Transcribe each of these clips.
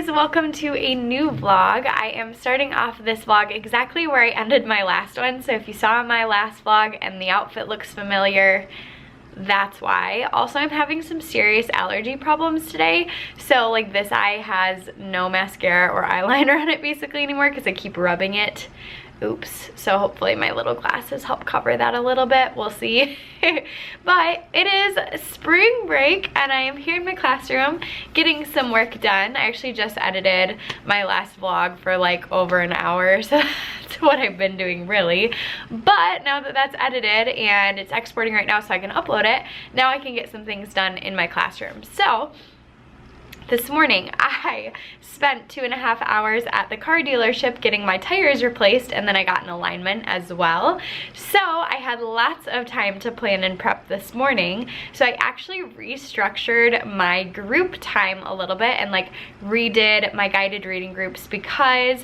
guys, welcome to a new vlog. I am starting off this vlog exactly where I ended my last one, so if you saw my last vlog and the outfit looks familiar, that's why. Also, I'm having some serious allergy problems today, so like this eye has no mascara or eyeliner on it basically anymore because I keep rubbing it. Oops. So hopefully my little glasses help cover that a little bit. We'll see. But it is spring break and I am here in my classroom getting some work done. I actually just edited my last vlog for like over an hour, so that's what I've been doing really. But now that that's edited and it's exporting right now so I can upload it, now I can get some things done in my classroom. So this morning, I spent 2.5 hours at the car dealership getting my tires replaced, and then I got an alignment as well. So I had lots of time to plan and prep this morning. So I actually restructured my group time a little bit and like redid my guided reading groups because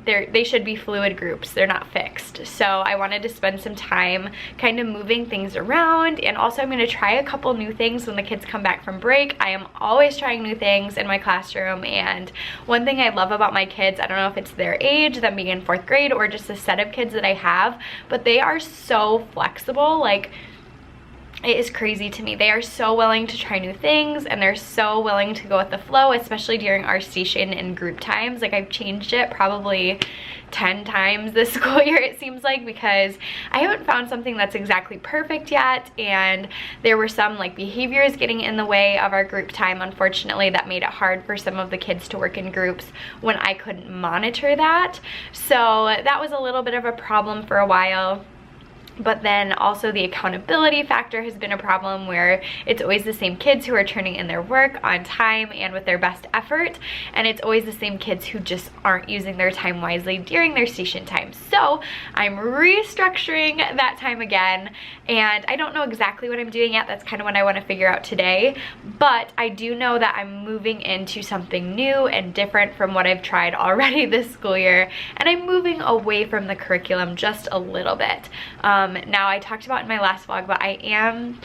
they should be fluid groups. They're not fixed. So I wanted to spend some time kind of moving things around, and also I'm going to try a couple new things when the kids come back from break. I am always trying new things in my classroom, and one thing I love about my kids, I don't know if it's their age, them being in 4th grade, or just the set of kids that I have, but they are so flexible. Like, it is crazy to me. They are so willing to try new things, and they're so willing to go with the flow, especially during our station and group times. Like, I've changed it probably 10 times this school year, it seems like, because I haven't found something that's exactly perfect yet, and there were some like behaviors getting in the way of our group time, unfortunately, that made it hard for some of the kids to work in groups when I couldn't monitor that. So that was a little bit of a problem for a while. But then also the accountability factor has been a problem where it's always the same kids who are turning in their work on time and with their best effort, and it's always the same kids who just aren't using their time wisely during their station time. So I'm restructuring that time again, and I don't know exactly what I'm doing yet. That's kind of what I want to figure out today, but I do know that I'm moving into something new and different from what I've tried already this school year, and I'm moving away from the curriculum just a little bit. Now, I talked about in my last vlog, but I am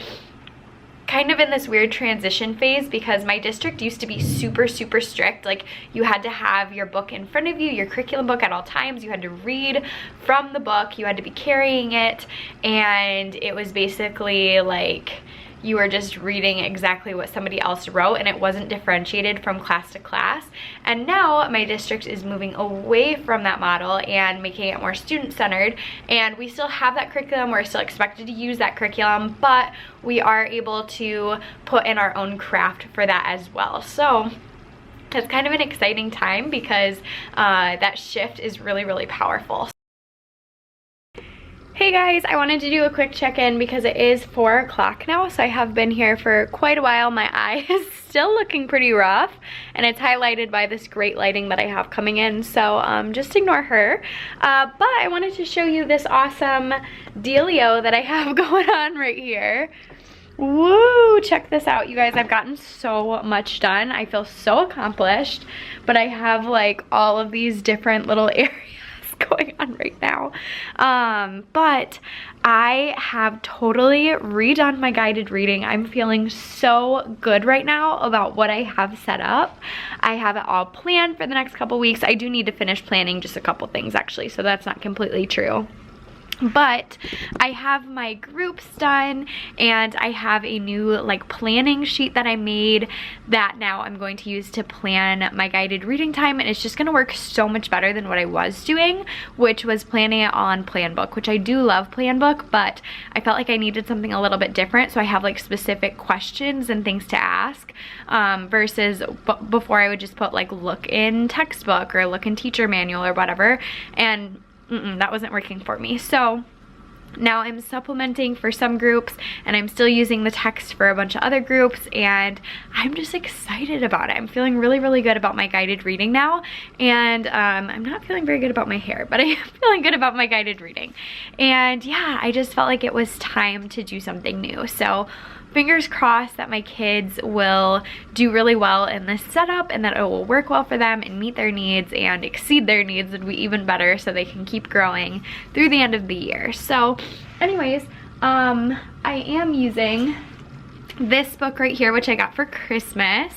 kind of in this weird transition phase because my district used to be super strict. Like, you had to have your book in front of you, your curriculum book at all times. You had to read from the book, you had to be carrying it, and it was basically like you were just reading exactly what somebody else wrote, and it wasn't differentiated from class to class. And now my district is moving away from that model and making it more student-centered, and we still have that curriculum. We're still expected to use that curriculum, but we are able to put in our own craft for that as well. So it's kind of an exciting time because that shift is really powerful. Hey guys, I wanted to do a quick check-in because it is 4 o'clock now, so I have been here for quite a while. My eye is still looking pretty rough, and it's highlighted by this great lighting that I have coming in, so just ignore her. But I wanted to show you this awesome dealio that I have going on right here. Woo! Check this out, you guys. I've gotten so much done. I feel so accomplished, but I have like all of these different little areas going on right now, but I have totally redone my guided reading. I'm feeling so good right now about what I have set up. I have it all planned for the next couple weeks. I do need to finish planning just a couple things actually, so that's not completely true. But I have my groups done, and I have a new like planning sheet that I made that now I'm going to use to plan my guided reading time, and it's just going to work so much better than what I was doing, which was planning it on Planbook, which I do love Planbook, but I felt like I needed something a little bit different, so I have like specific questions and things to ask versus before I would just put like look in textbook or look in teacher manual or whatever, and that wasn't working for me. So now I'm supplementing for some groups, and I'm still using the text for a bunch of other groups, and I'm just excited about it. I'm feeling really good about my guided reading now, and I'm not feeling very good about my hair, but I am feeling good about my guided reading. And yeah, I just felt like it was time to do something new. So fingers crossed that my kids will do really well in this setup, and that it will work well for them and meet their needs and exceed their needs and be even better, so they can keep growing through the end of the year. So anyways, I am using this book right here, which I got for Christmas,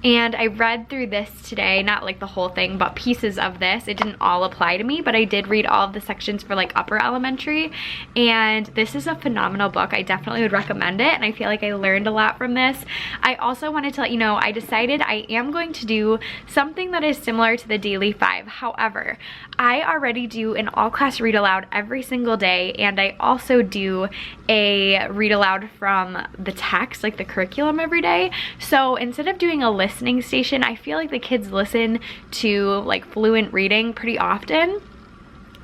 and I read through this today, not like the whole thing, but pieces of this. It didn't all apply to me, but I did read all of the sections for like upper elementary, and this is a phenomenal book. I definitely would recommend it, and I feel like I learned a lot from this. I also wanted to let you know, I decided I am going to do something that is similar to the Daily 5. However, I already do an all-class read aloud every single day, and I also do a read aloud from the text, like the curriculum, every day. So instead of doing a listening station, I feel like the kids listen to like fluent reading pretty often.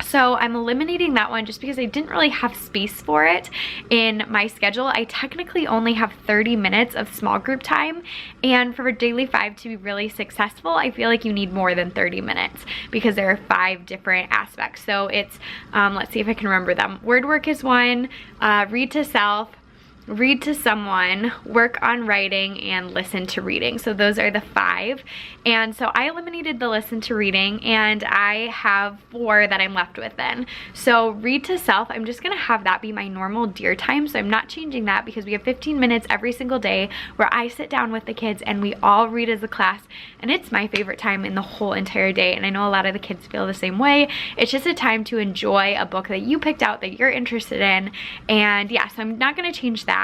So I'm eliminating that one just because I didn't really have space for it in my schedule. I technically only have 30 minutes of small group time, and for Daily 5 to be really successful, I feel like you need more than 30 minutes because there are 5 different aspects. So it's, let's see if I can remember them. Word work is one, read to self, read to someone, work on writing, and listen to reading. So those are the 5. And so I eliminated the listen to reading, and I have 4 that I'm left with then. So read to self, I'm just gonna have that be my normal dear time. So I'm not changing that because we have 15 minutes every single day where I sit down with the kids and we all read as a class, and it's my favorite time in the whole entire day. And I know a lot of the kids feel the same way. It's just a time to enjoy a book that you picked out that you're interested in. And yeah, so I'm not gonna change that.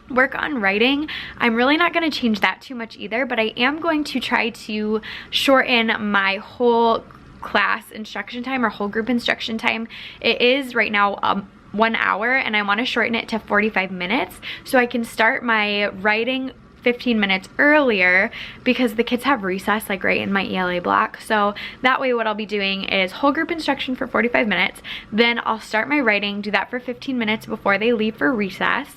Work on writing, I'm really not going to change that too much either, but I am going to try to shorten my whole class instruction time or whole group instruction time. It is right now 1 hour, and I want to shorten it to 45 minutes so I can start my writing 15 minutes earlier because the kids have recess like right in my ELA block. So that way what I'll be doing is whole group instruction for 45 minutes, then I'll start my writing, do that for 15 minutes before they leave for recess.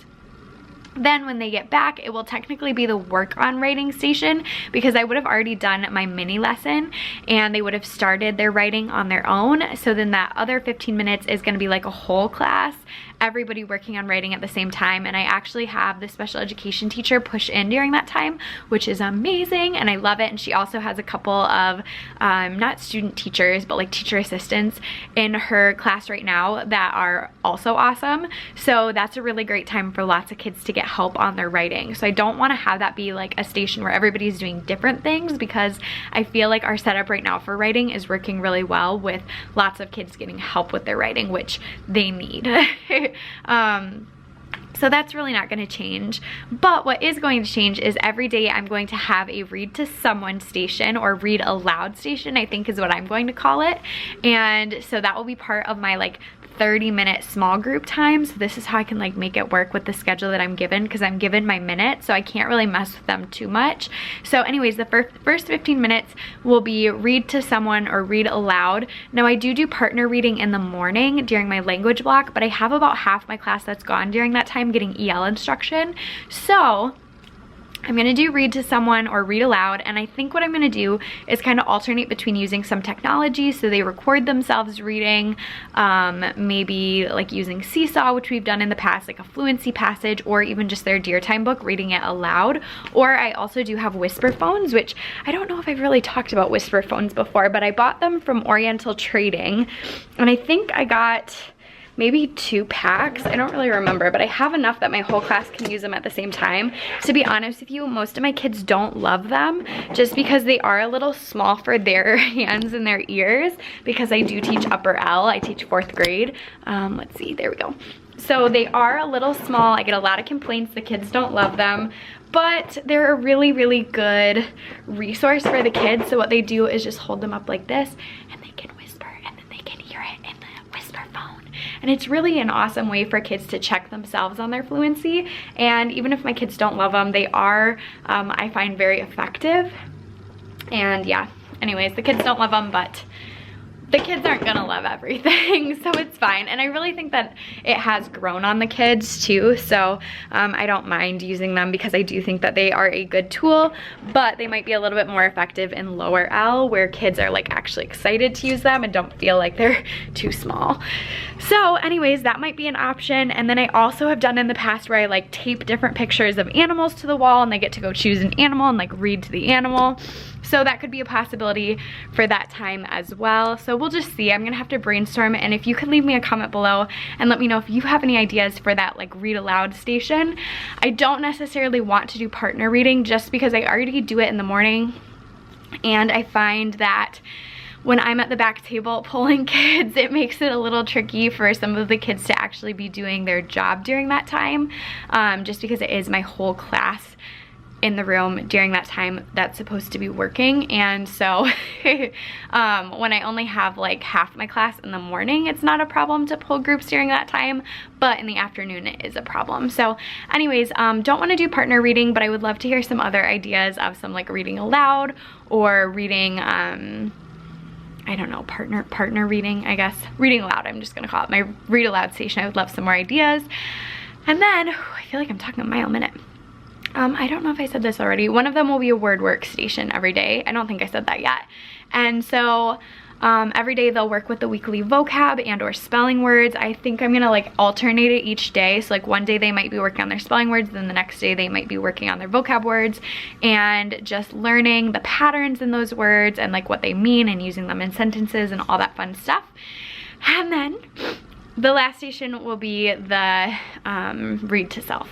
Then when they get back, it will technically be the work on writing station because I would have already done my mini lesson and they would have started their writing on their own. So then that other 15 minutes is going to be like a whole class, everybody working on writing at the same time. And I actually have the special education teacher push in during that time, which is amazing, and I love it. And she also has a couple of not student teachers but like teacher assistants in her class right now that are also awesome. So that's a really great time for lots of kids to get help on their writing. So I don't want to have that be like a station where everybody's doing different things because I feel like our setup right now for writing is working really well with lots of kids getting help with their writing, which they need. So that's really not going to change. But what is going to change is every day I'm going to have a read to someone station, or read aloud station, I think is what I'm going to call it. And so that will be part of my like 30-minute small group time. So this is how I can like make it work with the schedule that I'm given, because I'm given my minutes, so I can't really mess with them too much. So anyways, the first 15 minutes will be read to someone or read aloud. Now I do partner reading in the morning during my language block, but I have about half my class that's gone during that time getting EL instruction. So I'm gonna do read to someone or read aloud, and I think what I'm gonna do is kind of alternate between using some technology so they record themselves reading, maybe like using Seesaw, which we've done in the past, like a fluency passage, or even just their Dear Time book, reading it aloud. Or I also do have whisper phones, which I don't know if I've really talked about whisper phones before, but I bought them from Oriental Trading, and I think I got maybe 2 packs. I don't really remember, but I have enough that my whole class can use them at the same time. To be honest with you, most of my kids don't love them just because they are a little small for their hands and their ears, because I do teach upper L. I teach 4th grade. Let's see, there we go. So they are a little small. I get a lot of complaints. The kids don't love them, but they're a really, really good resource for the kids. So what they do is just hold them up like this, and they can whisper, and then they can hear it in the whisper phone. And it's really an awesome way for kids to check themselves on their fluency. And even if my kids don't love them, they are, I find, very effective. And yeah, anyways, the kids don't love them, but the kids aren't gonna love everything, so it's fine. And I really think that it has grown on the kids too, so I don't mind using them because I do think that they are a good tool, but they might be a little bit more effective in lower L, where kids are like actually excited to use them and don't feel like they're too small. So anyways, that might be an option. And then I also have done in the past where I like tape different pictures of animals to the wall, and they get to go choose an animal and like read to the animal. So that could be a possibility for that time as well. So we'll just see. I'm gonna have to brainstorm, and if you could leave me a comment below and let me know if you have any ideas for that like read aloud station. I don't necessarily want to do partner reading just because I already do it in the morning, and I find that when I'm at the back table pulling kids, it makes it a little tricky for some of the kids to actually be doing their job during that time, just because it is my whole class in the room during that time that's supposed to be working. And so when I only have like half my class in the morning, it's not a problem to pull groups during that time, but in the afternoon it is a problem. So anyways, don't want to do partner reading, but I would love to hear some other ideas of some like reading aloud or reading I don't know, partner reading, I guess. Reading aloud, I'm just gonna call it my read aloud station. I would love some more ideas. And then, I feel like I'm talking a mile a minute. I don't know if I said this already. One of them will be a word workstation every day. I don't think I said that yet. And so every day they'll work with the weekly vocab and or spelling words. I think I'm gonna like alternate it each day. So like one day they might be working on their spelling words, then the next day they might be working on their vocab words and just learning the patterns in those words and like what they mean and using them in sentences and all that fun stuff. And then the last station will be the read to self.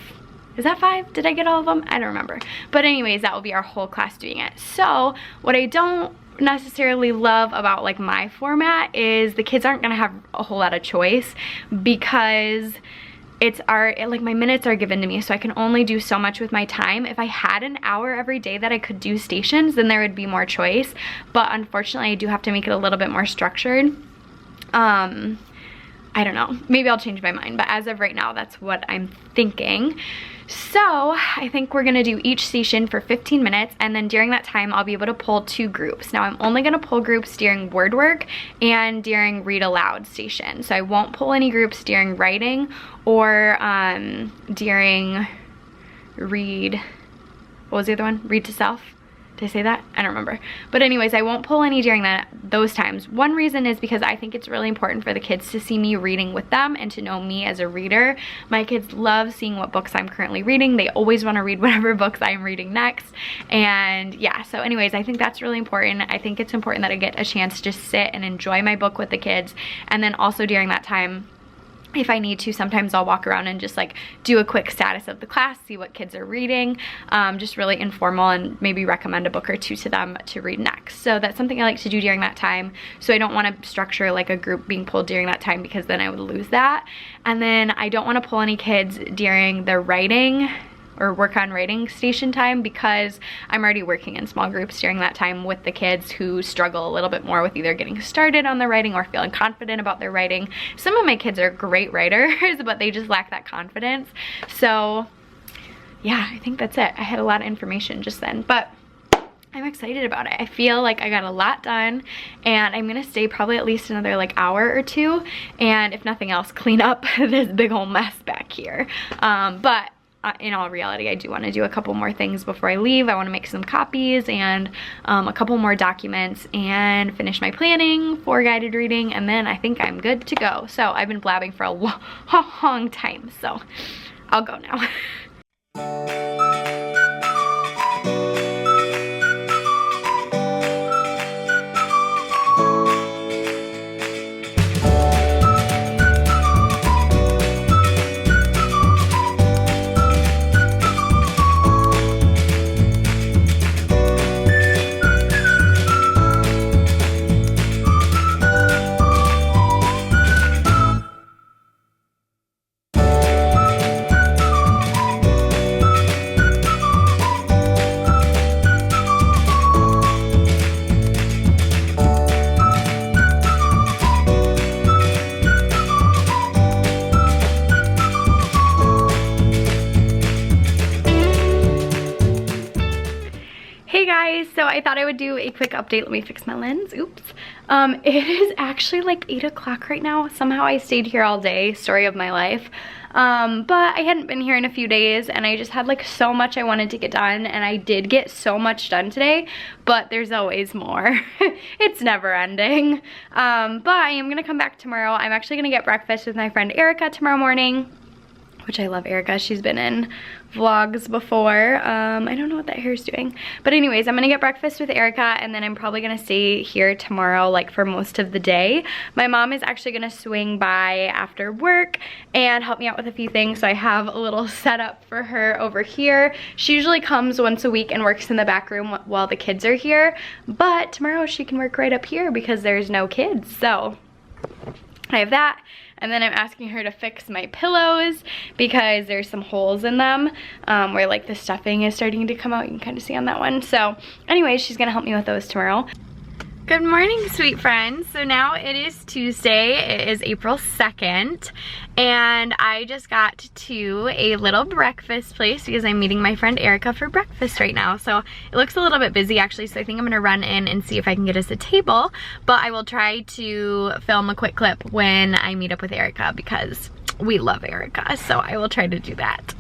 Is that 5? Did I get all of them? I don't remember. But anyways, that will be our whole class doing it. So what I don't necessarily love about like my format is the kids aren't gonna have a whole lot of choice because like my minutes are given to me, so I can only do so much with my time. If I had an hour every day that I could do stations, then there would be more choice. But unfortunately, I do have to make it a little bit more structured. I don't know, maybe I'll change my mind, but as of right now, that's what I'm thinking. So I think we're gonna do each station for 15 minutes, and then during that time, I'll be able to pull 2 groups. Now I'm only gonna pull groups during word work and during read aloud station. So I won't pull any groups during writing or during read, what was the other one? Read to self. Did I say that? I don't remember. But anyways, I won't pull any during those times. One reason is because I think it's really important for the kids to see me reading with them and to know me as a reader. My kids love seeing what books I'm currently reading. They always want to read whatever books I'm reading next. And yeah, so anyways, I think that's really important. I think it's important that I get a chance to just sit and enjoy my book with the kids. And then also during that time, if I need to, sometimes I'll walk around and just like do a quick status of the class, see what kids are reading, just really informal, and maybe recommend a book or 2 to them to read next. So that's something I like to do during that time. So I don't want to structure like a group being pulled during that time because then I would lose that. And then I don't want to pull any kids during the writing or work on writing station time because I'm already working in small groups during that time with the kids who struggle a little bit more with either getting started on their writing or feeling confident about their writing. Some of my kids are great writers, but they just lack that confidence. So yeah, I think that's it. I had a lot of information just then, but I'm excited about it. I feel like I got a lot done, and I'm gonna stay probably at least another like hour or 2, and if nothing else, clean up this big old mess back here. But in all reality, I do want to do a couple more things before I leave. I want to make some copies and a couple more documents and finish my planning for guided reading, and then I think I'm good to go. So I've been blabbing for a long time, so I'll go now. So I thought I would do a quick update. Let me fix my lens. Oops. It is actually like 8 o'clock right now. Somehow I stayed here all day. Story of my life. But I hadn't been here in a few days, and I just had like so much I wanted to get done, and I did get so much done today, but there's always more. It's never ending. But I am gonna come back tomorrow. I'm actually gonna get breakfast with my friend Erica tomorrow morning. which I love Erica. She's been in vlogs before. I don't know what that hair is doing. But anyways, I'm gonna get breakfast with Erica, and then I'm probably gonna stay here tomorrow, like for most of the day. My mom is actually gonna swing by after work and help me out with a few things. So I have a little setup for her over here. She usually comes once a week and works in the back room while the kids are here. But tomorrow she can work right up here because there's no kids. So I have that. And then I'm asking her to fix my pillows because there's some holes in them where like the stuffing is starting to come out. You can kind of see on that one. So anyways, she's gonna help me with those tomorrow. Good morning, sweet friends. So now it is Tuesday. It is April 2nd, and I just got to a little breakfast place because I'm meeting my friend Erica for breakfast right now. So it looks a little bit busy actually, so I think I'm gonna run in and see if I can get us a table, but I will try to film a quick clip when I meet up with Erica because we love Erica, so I will try to do that.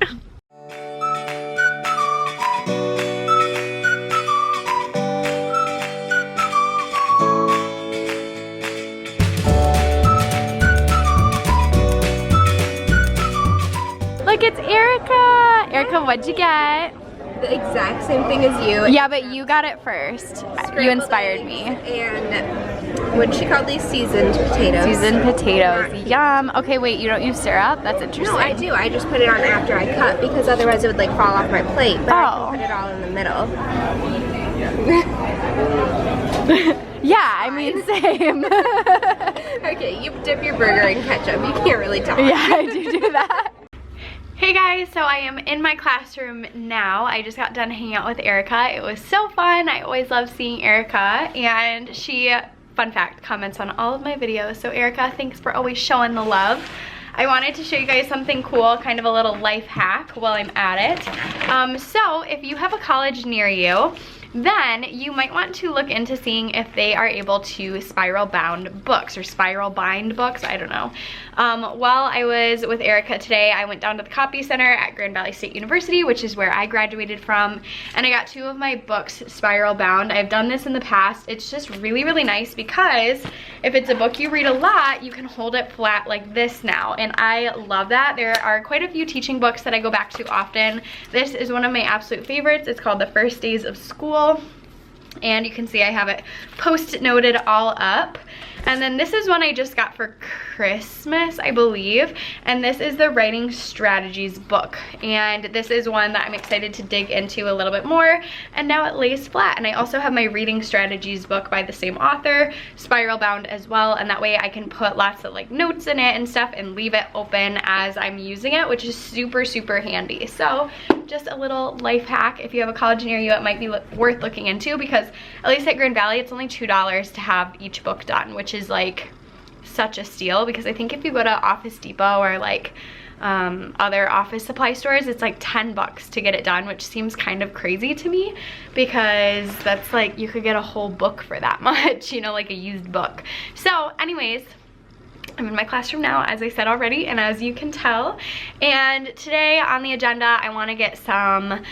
Look, it's Erica! Erica, what'd you get? The exact same thing as you. Yeah, but you got it first. You inspired me. And what she called these seasoned potatoes. Seasoned potatoes. Yum. Okay, wait, you don't use syrup? That's interesting. No, I do. I just put it on after I cut because otherwise it would like fall off my plate. But I can put it all in the middle. Yeah, I mean, same. Okay, you dip your burger in ketchup. You can't really tell. Yeah, I do that. Hey guys, so I am in my classroom now. I just got done hanging out with Erica. It was so fun. I always love seeing Erica, and she, fun fact, comments on all of my videos. So Erica, thanks for always showing the love. I wanted to show you guys something cool, kind of a little life hack while I'm at it. So if you have a college near you, then you might want to look into seeing if they are able to spiral bound books or spiral bind books, I don't know. While I was with Erica today, I went down to the copy center at Grand Valley State University, which is where I graduated from, and I got 2 of my books spiral bound. I've done this in the past. It's just really, really nice because if it's a book you read a lot, you can hold it flat like this now, and I love that. There are quite a few teaching books that I go back to often. This is one of my absolute favorites. It's called The First Days of School. And you can see I have it post-it noted all up. And then this is one I just got for Christmas, I believe. And this is the Writing Strategies book. And this is one that I'm excited to dig into a little bit more. And now it lays flat. And I also have my Reading Strategies book by the same author, spiral bound as well. And that way I can put lots of like notes in it and stuff and leave it open as I'm using it, which is super, super handy. So just a little life hack. If you have a college near you, it might be worth looking into because at least at Grand Valley, it's only $2 to have each book done, which is like such a steal because I think if you go to Office Depot or like other office supply stores, it's like 10 bucks to get it done, which seems kind of crazy to me because that's like you could get a whole book for that much, you know, like a used book. So anyways, I'm in my classroom now, as I said already, and as you can tell. And today on the agenda, I want to get some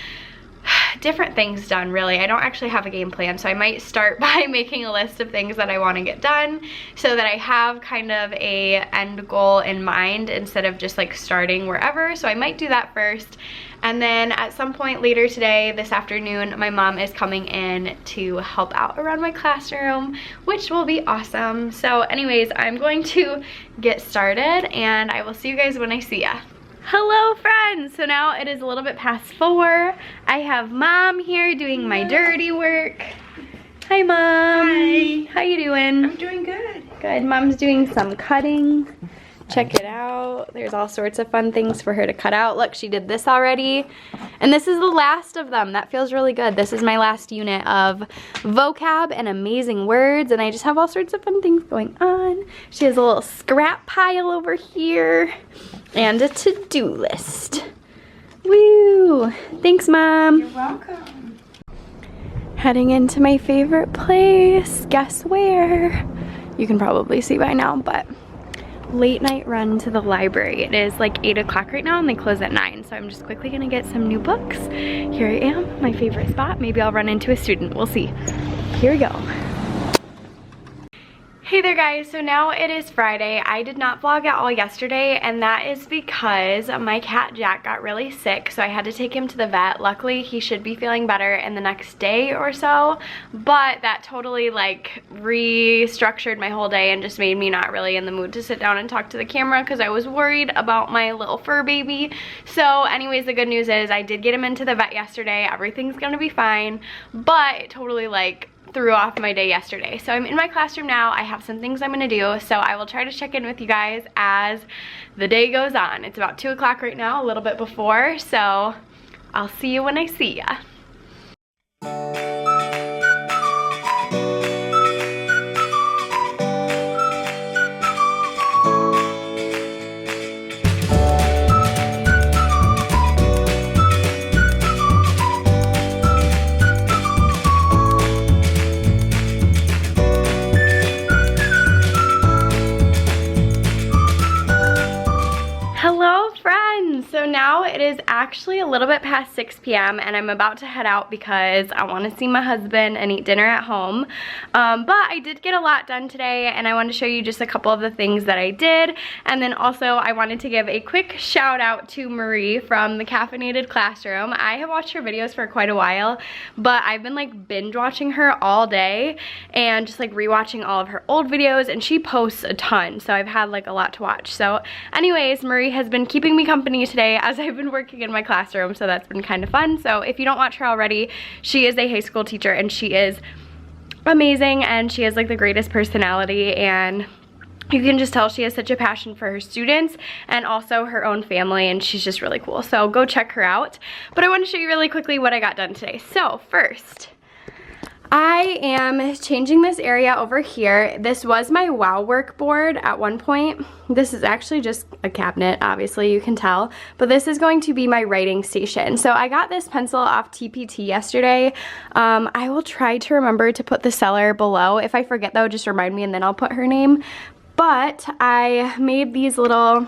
different things done, really. I don't actually have a game plan, so I might start by making a list of things that I want to get done so that I have kind of a end goal in mind instead of just like starting wherever. So I might do that first. And then at some point later today, this afternoon, my mom is coming in to help out around my classroom, which will be awesome. So anyways, I'm going to get started and I will see you guys when I see ya. Hello friends! So now it is a little bit past 4. I have mom here doing my dirty work. Hi mom! Hi! How you doing? I'm doing good. Good. Mom's doing some cutting. Check it out. There's all sorts of fun things for her to cut out. Look, she did this already. And this is the last of them. That feels really good. This is my last unit of vocab and amazing words. And I just have all sorts of fun things going on. She has a little scrap pile over here. And a to-do list. Woo! Thanks, Mom. You're welcome. Heading into my favorite place. Guess where? You can probably see by now, but late night run to the library. It is like 8 o'clock right now and they close at 9. So I'm just quickly gonna get some new books. Here I am, my favorite spot. Maybe I'll run into a student, we'll see. Here we go. Hey there guys, so now it is Friday. I did not vlog at all yesterday, and that is because my cat Jack got really sick, so I had to take him to the vet. Luckily, he should be feeling better in the next day or so, but that totally like restructured my whole day and just made me not really in the mood to sit down and talk to the camera because I was worried about my little fur baby. So anyways, the good news is I did get him into the vet yesterday. Everything's gonna be fine, but it totally like threw off my day yesterday. So I'm in my classroom now. I have some things I'm gonna do, so I will try to check in with you guys as the day goes on. It's about 2 o'clock right now, a little bit before, so I'll see you when I see ya. Hello friends! So now it is actually a little bit past 6 p.m. and I'm about to head out because I want to see my husband and eat dinner at home. But I did get a lot done today and I wanted to show you just a couple of the things that I did. And then also I wanted to give a quick shout out to Marie from the Caffeinated Classroom. I have watched her videos for quite a while, but I've been like binge watching her all day and just like rewatching all of her old videos, and she posts a ton, so I've had like a lot to watch. So anyways, Marie has been keeping me company today as I've been working in my classroom, so that's been kind of fun. So if you don't watch her already, she is a high school teacher and she is amazing and she has like the greatest personality, and you can just tell she has such a passion for her students and also her own family, and she's just really cool. So go check her out. But I want to show you really quickly what I got done today. So first, I am changing this area over here. This was my WOW work board at one point. This is actually just a cabinet, obviously you can tell, but this is going to be my writing station. So I got this pencil off TPT yesterday. I will try to remember to put the seller below. If I forget though, just remind me and then I'll put her name. But I made these little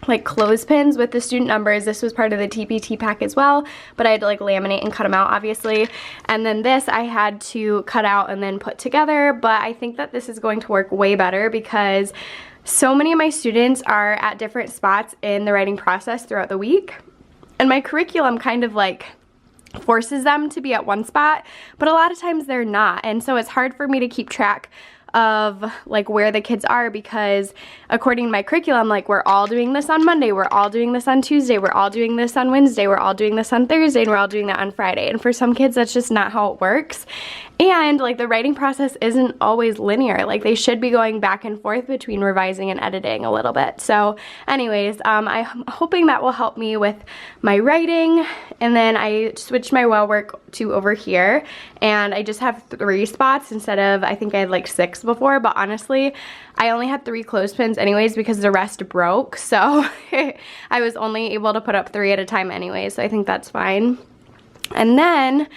like clothespins with the student numbers. This was part of the TPT pack as well, but I had to like laminate and cut them out obviously. And then this I had to cut out and then put together, but I think that this is going to work way better because so many of my students are at different spots in the writing process throughout the week. And my curriculum kind of like forces them to be at one spot, but a lot of times they're not. And so it's hard for me to keep track of like where the kids are, because according to my curriculum, like we're all doing this on Monday, we're all doing this on Tuesday, we're all doing this on Wednesday, we're all doing this on Thursday, and we're all doing that on Friday. And for some kids that's just not how it works. And like the writing process isn't always linear. Like they should be going back and forth between revising and editing a little bit. So anyways, I'm hoping that will help me with my writing. And then I switched my well work to over here, and I just have 3 spots instead of, I think I had like 6 before, but honestly I only had 3 clothespins anyways because the rest broke, so I was only able to put up 3 at a time anyway, so I think that's fine. And then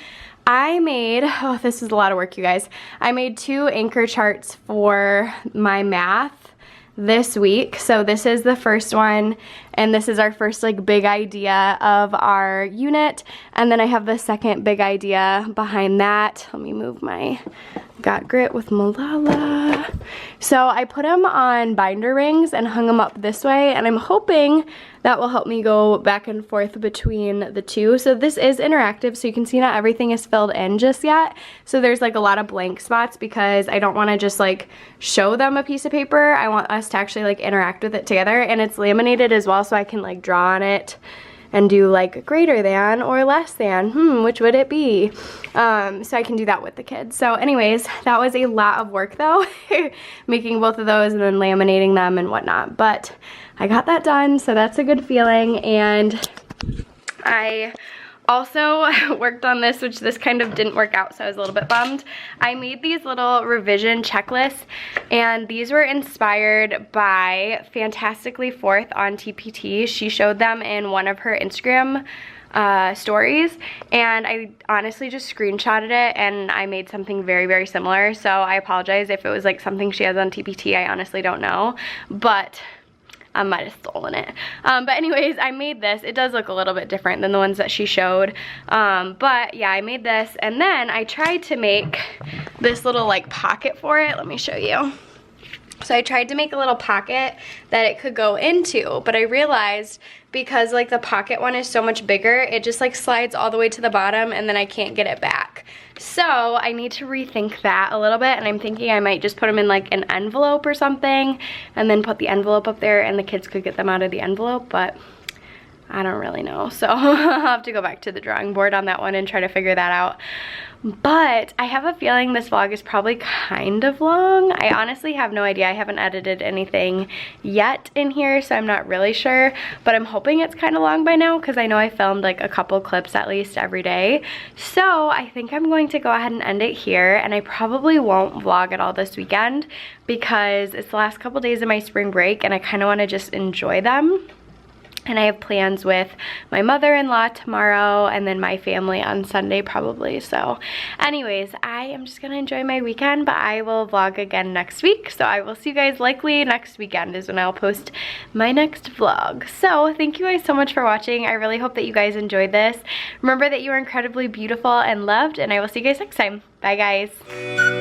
I made, oh this is a lot of work you guys, I made 2 anchor charts for my math this week. So this is the first one, and this is our first like big idea of our unit, and then I have the second big idea behind that. Let me move my Got Grit with Malala. So I put them on binder rings and hung them up this way, and I'm hoping that will help me go back and forth between the two. So this is interactive, so you can see not everything is filled in just yet. So there's like a lot of blank spots because I don't want to just like show them a piece of paper. I want us to actually like interact with it together, and it's laminated as well, so I can like draw on it and do like greater than or less than, which would it be? So I can do that with the kids. So anyways, that was a lot of work though, making both of those and then laminating them and whatnot. But I got that done, so that's a good feeling. And I also worked on this, which this kind of didn't work out, so I was a little bit bummed. I made these little revision checklists, and these were inspired by Fantastically Fourth on TPT. She showed them in one of her Instagram stories, and I honestly just screenshotted it and I made something very, very similar. So I apologize if it was like something she has on TPT. I honestly don't know, but I might have stolen it. But anyways, I made this. It does look a little bit different than the ones that she showed. But yeah, I made this, and then I tried to make this little like pocket for it. Let me show you. So I tried to make a little pocket that it could go into, but I realized because like the pocket one is so much bigger, it just like slides all the way to the bottom and then I can't get it back. So I need to rethink that a little bit, and I'm thinking I might just put them in like an envelope or something and then put the envelope up there and the kids could get them out of the envelope, but I don't really know. So I'll have to go back to the drawing board on that one and try to figure that out. But I have a feeling this vlog is probably kind of long. I honestly have no idea. I haven't edited anything yet in here, so I'm not really sure. But I'm hoping it's kind of long by now because I know I filmed like a couple clips at least every day. So I think I'm going to go ahead and end it here. And I probably won't vlog at all this weekend because it's the last couple days of my spring break and I kind of want to just enjoy them. And I have plans with my mother-in-law tomorrow and then my family on Sunday probably. So anyways, I am just gonna enjoy my weekend, but I will vlog again next week. So I will see you guys likely next weekend is when I'll post my next vlog. So thank you guys so much for watching. I really hope that you guys enjoyed this. Remember that you are incredibly beautiful and loved, and I will see you guys next time. Bye guys.